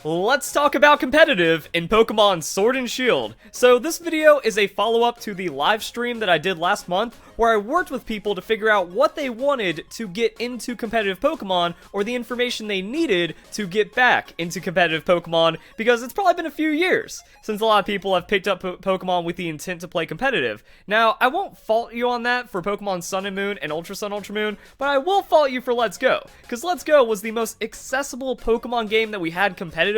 Let's talk about competitive in Pokemon Sword and Shield. So this video is a follow-up to the live stream that I did last month, where I worked with people to figure out what they wanted to get into competitive Pokemon, or the information they needed to get back into competitive Pokemon, because it's probably been a few years since a lot of people have picked up Pokemon with the intent to play competitive. Now, I won't fault you on that for Pokemon Sun and Moon and Ultra Sun, Ultra Moon, but I will fault you for Let's Go, because Let's Go was the most accessible Pokemon game that we had competitively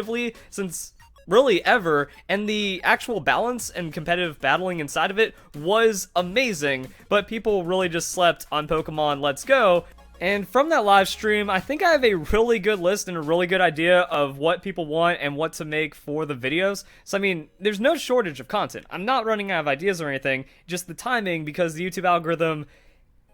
since really ever, and the actual balance and competitive battling inside of it was amazing, but people really just slept on Pokemon Let's Go. And from that live stream, I think I have a really good list and a really good idea of what people want and what to make for the videos. So I mean, there's no shortage of content. I'm not running out of ideas or anything, just the timing, because the YouTube algorithm,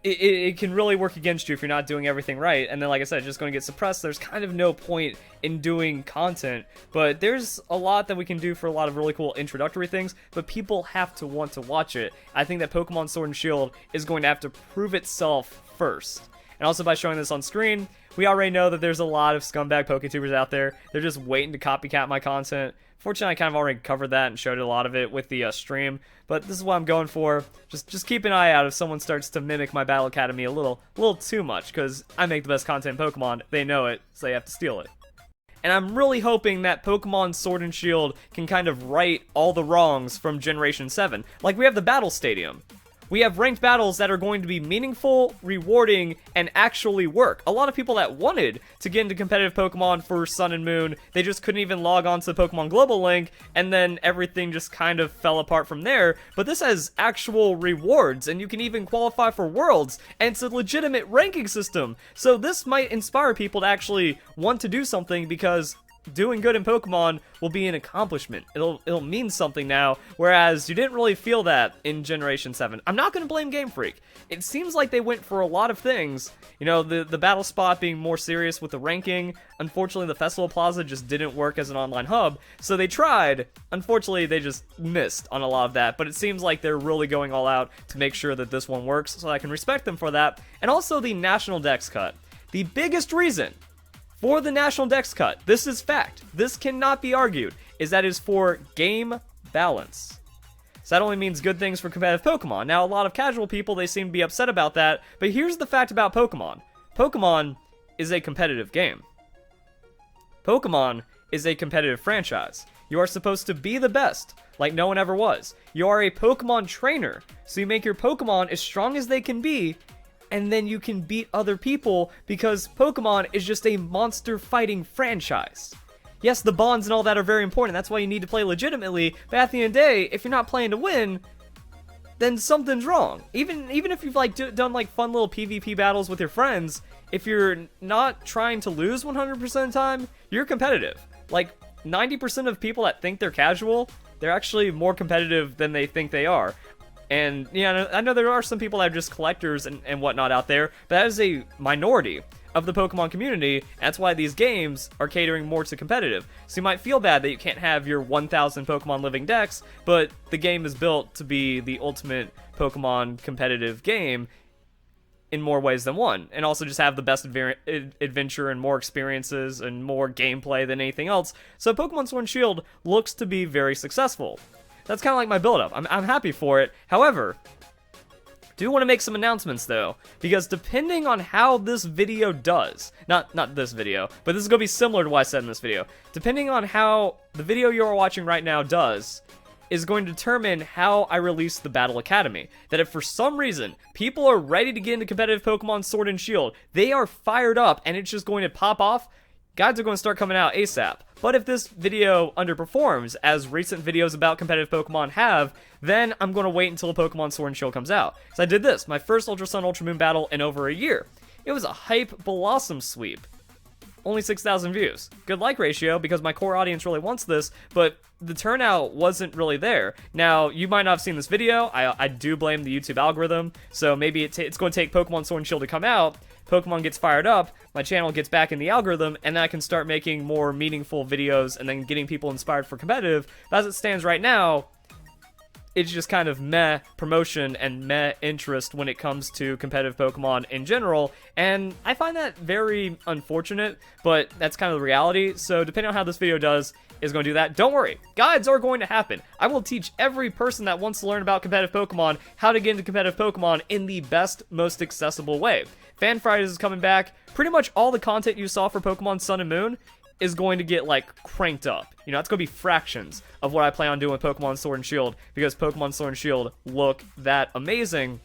it can really work against you if you're not doing everything right, and then like I said, it's just going to get suppressed. There's kind of no point in doing content, but there's a lot that we can do for a lot of really cool introductory things, but people have to want to watch it. I think that Pokemon Sword and Shield is going to have to prove itself first. And also by showing this on screen, we already know that there's a lot of scumbag PokeTubers out there. They're just waiting to copycat my content. Fortunately, I kind of already covered that and showed a lot of it with the stream, but this is what I'm going for. Just keep an eye out if someone starts to mimic my Battle Academy a little too much, because I make the best content in Pokemon. They know it, so they have to steal it. And I'm really hoping that Pokemon Sword and Shield can kind of right all the wrongs from Generation 7. Like, we have the Battle Stadium. We have ranked battles that are going to be meaningful, rewarding, and actually work. A lot of people that wanted to get into competitive Pokemon for Sun and Moon, they just couldn't even log on to the Pokemon Global link, and then everything just kind of fell apart from there. But this has actual rewards, and you can even qualify for Worlds, and it's a legitimate ranking system. So this might inspire people to actually want to do something, because doing good in Pokemon will be an accomplishment. It'll mean something now, whereas you didn't really feel that in Generation 7. I'm not going to blame Game Freak. It seems like they went for a lot of things. You know, the battle spot being more serious with the ranking. Unfortunately, the Festival Plaza just didn't work as an online hub, so they tried. Unfortunately, they just missed on a lot of that, but it seems like they're really going all out to make sure that this one works, so I can respect them for that. And also the National Dex cut. The biggest reason for the National Dex cut, this is fact, this cannot be argued, is that it is for game balance. So that only means good things for competitive Pokemon. Now, a lot of casual people, they seem to be upset about that, but here's the fact about Pokemon. Pokemon is a competitive game. Pokemon is a competitive franchise. You are supposed to be the best, like no one ever was. You are a Pokemon trainer, so you make your Pokemon as strong as they can be, and then you can beat other people, because Pokemon is just a monster fighting franchise. Yes, the bonds and all that are very important, that's why you need to play legitimately, but at the end of the day, if you're not playing to win, then something's wrong. Even if you've done fun little PvP battles with your friends, if you're not trying to lose 100% of the time, you're competitive. Like, 90% of people that think they're casual, they're actually more competitive than they think they are. And, yeah, I know there are some people that are just collectors and whatnot out there, but that is a minority of the Pokemon community. That's why these games are catering more to competitive. So you might feel bad that you can't have your 1,000 Pokemon living dex, but the game is built to be the ultimate Pokemon competitive game in more ways than one, and also just have the best adventure and more experiences and more gameplay than anything else. So Pokemon Sword and Shield looks to be very successful. That's kind of like my build-up. I'm happy for it. However, do want to make some announcements though, because depending on how this video does, not this video, but this is going to be similar to what I said in this video, depending on how the video you're watching right now does, is going to determine how I release the Battle Academy. That if for some reason people are ready to get into competitive Pokemon Sword and Shield, they are fired up and it's just going to pop off, guides are going to start coming out ASAP. But if this video underperforms, as recent videos about competitive Pokemon have, then I'm going to wait until a Pokemon Sword and Shield comes out. So I did this, my first Ultra Sun, Ultra Moon battle in over a year. It was a hype Blossom sweep. Only 6,000 views. Good like ratio, because my core audience really wants this, but the turnout wasn't really there. Now, you might not have seen this video. I do blame the YouTube algorithm, so maybe it's going to take Pokemon Sword and Shield to come out, Pokemon gets fired up, my channel gets back in the algorithm, and then I can start making more meaningful videos and then getting people inspired for competitive. But as it stands right now, it's just kind of meh promotion and meh interest when it comes to competitive Pokemon in general, and I find that very unfortunate, but that's kind of the reality. So depending on how this video does, is going to do that. Don't worry, guides are going to happen. I will teach every person that wants to learn about competitive Pokemon how to get into competitive Pokemon in the best, most accessible way. Fan Fridays is coming back. Pretty much all the content you saw for Pokemon Sun and Moon is going to get, like, cranked up. You know, it's going to be fractions of what I plan on doing with Pokemon Sword and Shield, because Pokemon Sword and Shield look that amazing.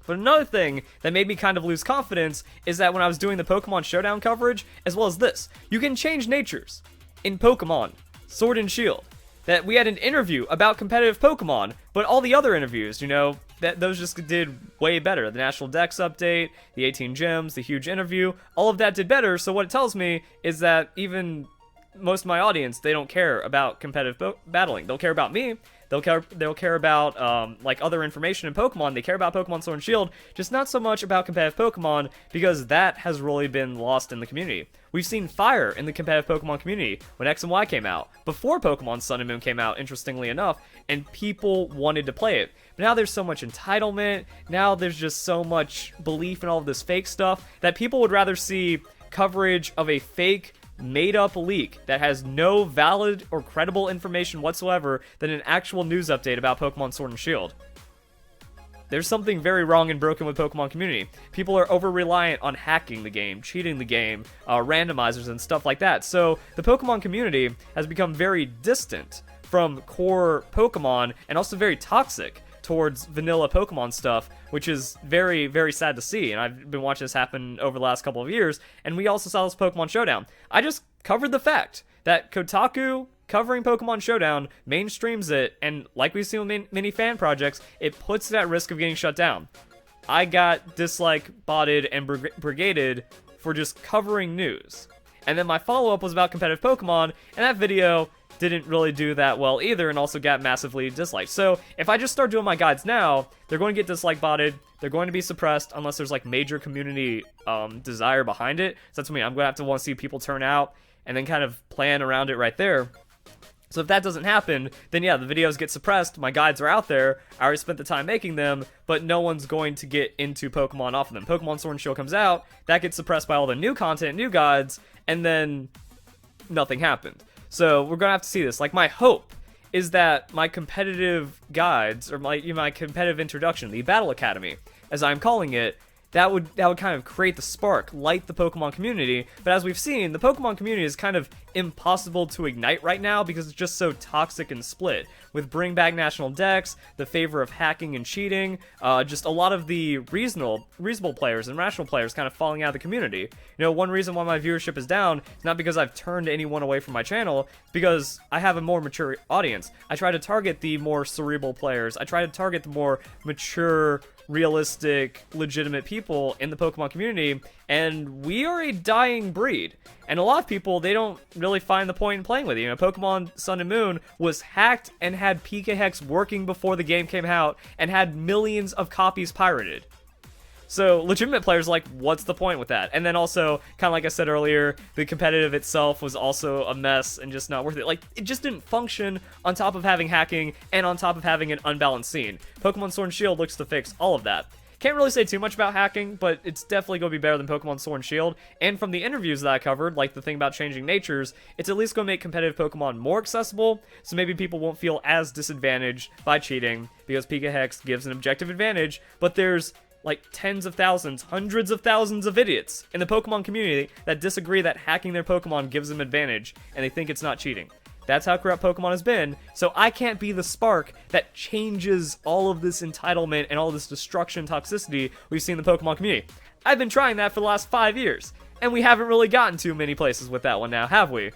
But another thing that made me kind of lose confidence is that when I was doing the Pokemon Showdown coverage, as well as this, you can change natures in Pokemon Sword and Shield. That we had an interview about competitive Pokemon, but all the other interviews, you know, those just did way better. The National Dex update, the 18 Gems, the huge interview, all of that did better. So what it tells me is that even most of my audience, they don't care about competitive battling. They'll care about me. They'll care about like other information in Pokemon. They care about Pokemon Sword and Shield, just not so much about competitive Pokemon, because that has really been lost in the community. We've seen fire in the competitive Pokemon community when X and Y came out, before Pokemon Sun and Moon came out, interestingly enough, and people wanted to play it. But now there's so much entitlement, now there's just so much belief in all of this fake stuff, that people would rather see coverage of a fake, made-up leak that has no valid or credible information whatsoever than an actual news update about Pokemon Sword and Shield. There's something very wrong and broken with Pokemon community. People are over-reliant on hacking the game, cheating the game, randomizers and stuff like that. So the Pokemon community has become very distant from core Pokemon, and also very toxic towards vanilla Pokemon stuff, which is very, very sad to see. And I've been watching this happen over the last couple of years, and we also saw this Pokemon Showdown. I just covered the fact that Kotaku covering Pokemon Showdown mainstreams it, and like we've seen with many fan projects, it puts it at risk of getting shut down. I got botted and brigaded for just covering news. And then my follow-up was about competitive Pokemon, and that video didn't really do that well either, and also got massively disliked. So if I just start doing my guides now, they're going to get dislike-botted, they're going to be suppressed unless there's like major community desire behind it. So that's what I mean, I'm going to want to see people turn out and then kind of plan around it right there. So if that doesn't happen, then yeah, the videos get suppressed, my guides are out there, I already spent the time making them, but no one's going to get into Pokemon off of them. Pokemon Sword and Shield comes out, that gets suppressed by all the new content, new guides, and then nothing happened. So we're gonna have to see this. Like, my hope is that my competitive guides, or my competitive introduction, the Battle Academy, as I'm calling it, that would kind of create the spark, light the Pokemon community. But as we've seen, the Pokemon community is kind of impossible to ignite right now because it's just so toxic and split. With Bring Back National Dex, the favor of hacking and cheating, just a lot of the reasonable players and rational players kind of falling out of the community. You know, one reason why my viewership is down is not because I've turned anyone away from my channel, it's because I have a more mature audience. I try to target the more cerebral players. I try to target the more mature, realistic, legitimate people in the Pokemon community, and we are a dying breed. And a lot of people, they don't really find the point in playing with it. You know, Pokemon Sun and Moon was hacked and had PKHex working before the game came out, and had millions of copies pirated. So legitimate players are like, what's the point with that? And then also, kind of like I said earlier, the competitive itself was also a mess and just not worth it. Like, it just didn't function on top of having hacking and on top of having an unbalanced scene. Pokemon Sword and Shield looks to fix all of that. Can't really say too much about hacking, but it's definitely going to be better than Pokemon Sword and Shield. And from the interviews that I covered, like the thing about changing natures, it's at least going to make competitive Pokemon more accessible, so maybe people won't feel as disadvantaged by cheating, because PKHex gives an objective advantage, but there's like tens of thousands, hundreds of thousands of idiots in the Pokemon community that disagree that hacking their Pokemon gives them advantage, and they think it's not cheating. That's how corrupt Pokemon has been, so I can't be the spark that changes all of this entitlement and all this destruction toxicity we've seen in the Pokemon community. I've been trying that for the last 5 years, and we haven't really gotten too many places with that one now, have we?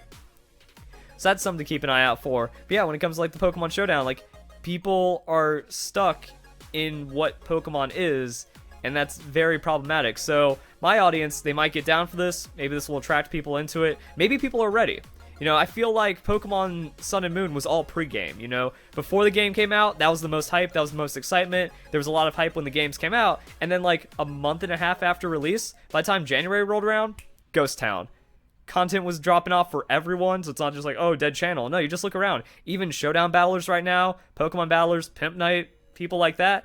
So that's something to keep an eye out for. But yeah, when it comes to like the Pokemon Showdown, like, people are stuck in what Pokemon is, and that's very problematic. So my audience, they might get down for this, maybe this will attract people into it, maybe people are ready. You know, I feel like Pokemon Sun and Moon was all pre-game, you know? Before the game came out, that was the most hype, that was the most excitement, there was a lot of hype when the games came out, and then like a month and a half after release, by the time January rolled around, Ghost Town. content was dropping off for everyone, so it's not just like, oh, dead channel. No, you just look around. Even Showdown battlers right now, Pokemon battlers, Pimp Night, people like that,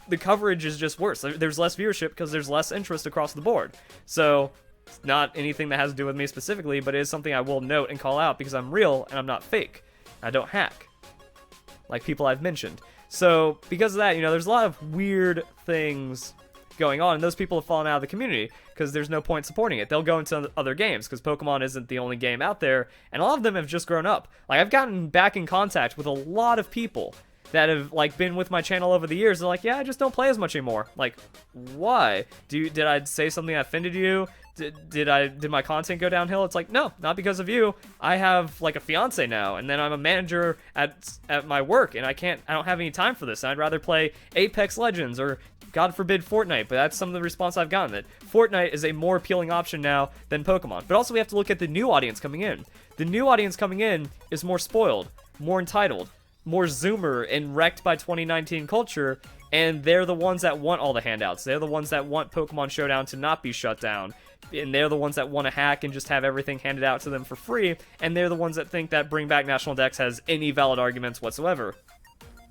the coverage is just worse. There's less viewership because there's less interest across the board. So it's not anything that has to do with me specifically, but it is something I will note and call out because I'm real and I'm not fake. I don't hack, like people I've mentioned. So because of that, there's a lot of weird things going on, and those people have fallen out of the community because there's no point supporting it. They'll go into other games because Pokemon isn't the only game out there, and a lot of them have just grown up. Like, I've gotten back in contact with a lot of people that have, like, been with my channel over the years. They're like, yeah, I just don't play as much anymore. Like, why? Did I say something that offended you? Did my content go downhill? It's like, no, not because of you. I have, like, a fiance now, and then I'm a manager at my work, and I don't have any time for this. I'd rather play Apex Legends or, God forbid, Fortnite, but that's some of the response I've gotten, that Fortnite is a more appealing option now than Pokemon. But also we have to look at the new audience coming in. The new audience coming in is more spoiled, more entitled, more Zoomer and wrecked by 2019 culture, and they're the ones that want all the handouts. They're the ones that want Pokemon Showdown to not be shut down, and they're the ones that want to hack and just have everything handed out to them for free, and they're the ones that think that Bring Back National Dex has any valid arguments whatsoever.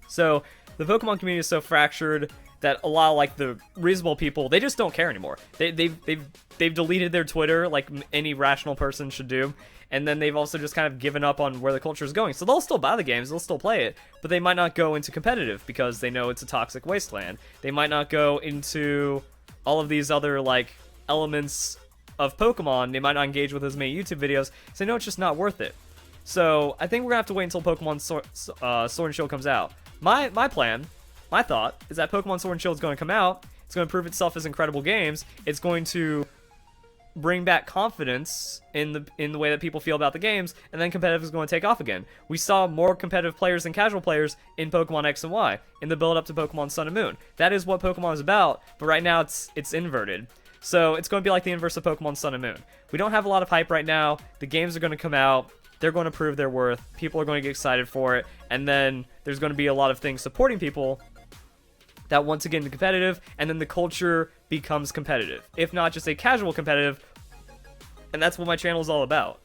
So the Pokemon community is so fractured that a lot of, like, the reasonable people, they just don't care anymore. They've deleted their Twitter like any rational person should do, and then they've also just kind of given up on where the culture is going. So they'll still buy the games, they'll still play it, but they might not go into competitive because they know it's a toxic wasteland. They might not go into all of these other, like, elements of Pokemon. They might not engage with as many YouTube videos, so they know it's just not worth it. So I think we're gonna have to wait until Pokemon Sword and Shield comes out. My plan, my thought, is that Pokemon Sword and Shield is going to come out. It's going to prove itself as incredible games. It's going to bring back confidence in the way that people feel about the games, and then competitive is going to take off again. We saw more competitive players than casual players in Pokemon X and Y, in the build up to Pokemon Sun and Moon. That is what Pokemon is about, but right now it's inverted. So it's going to be like the inverse of Pokemon Sun and Moon. We don't have a lot of hype right now. The games are going to come out. They're going to prove their worth. People are going to get excited for it, and then there's going to be a lot of things supporting people that want to get into competitive, and then the culture becomes competitive, if not just a casual competitive, and that's what my channel is all about.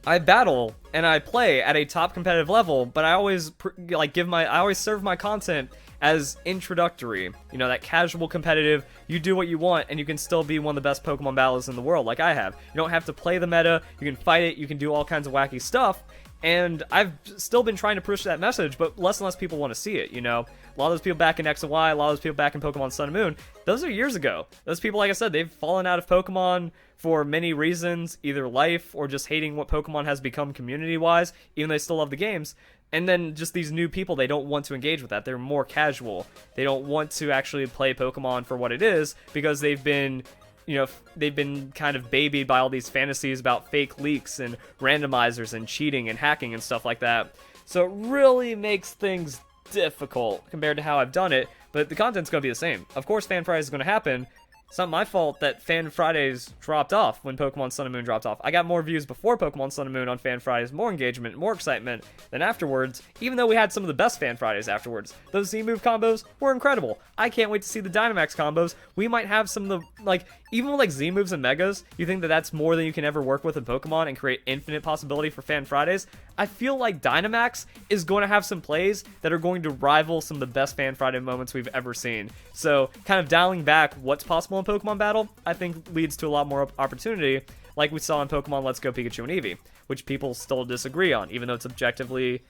I battle and I play at a top competitive level, but I always I always serve my content as introductory. That casual competitive, you do what you want and you can still be one of the best Pokemon battlers in the world like I have. You don't have to play the meta, you can fight it, you can do all kinds of wacky stuff, and I've still been trying to push that message, but less and less people want to see it, A lot of those people back in X and Y, a lot of those people back in Pokemon Sun and Moon, those are years ago. Those people, like I said, they've fallen out of Pokemon for many reasons, either life or just hating what Pokemon has become community-wise, even though they still love the games. And then just these new people, they don't want to engage with that. They're more casual. They don't want to actually play Pokemon for what it is because they've been kind of babied by all these fantasies about fake leaks and randomizers and cheating and hacking and stuff like that. So it really makes things difficult compared to how I've done it, but the content's going to be the same. Of course, Fan Fridays is going to happen. It's not my fault that Fan Fridays dropped off when Pokemon Sun and Moon dropped off. I got more views before Pokemon Sun and Moon on Fan Fridays, more engagement, more excitement than afterwards, even though we had some of the best Fan Fridays afterwards. Those Z-Move combos were incredible. I can't wait to see the Dynamax combos. We might have some of the, even with Z-Moves and Megas, you think that that's more than you can ever work with in Pokemon and create infinite possibility for Fan Fridays? I feel like Dynamax is going to have some plays that are going to rival some of the best Fan Friday moments we've ever seen. So, kind of dialing back what's possible in Pokemon Battle, I think leads to a lot more opportunity, like we saw in Pokemon Let's Go Pikachu and Eevee, which people still disagree on, even though it's objectively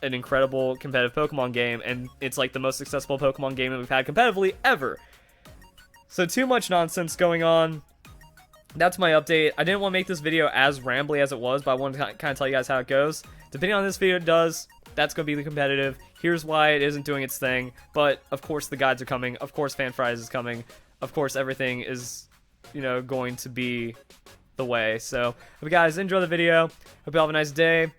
an incredible competitive Pokemon game, and it's like the most successful Pokemon game that we've had competitively ever. So too much nonsense going on. That's my update. I didn't want to make this video as rambly as it was, but I wanted to kind of tell you guys how it goes. Depending on this video it does, that's going to be the competitive. Here's why it isn't doing its thing. But, of course, the guides are coming. Of course, Fan Fridays is coming. Of course, everything is, going to be the way. So, hope you guys enjoy the video. Hope you all have a nice day.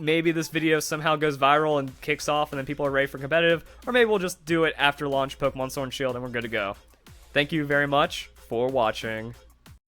Maybe this video somehow goes viral and kicks off and then people are ready for competitive. Or maybe we'll just do it after launch Pokemon Sword and Shield and we're good to go. Thank you very much for watching.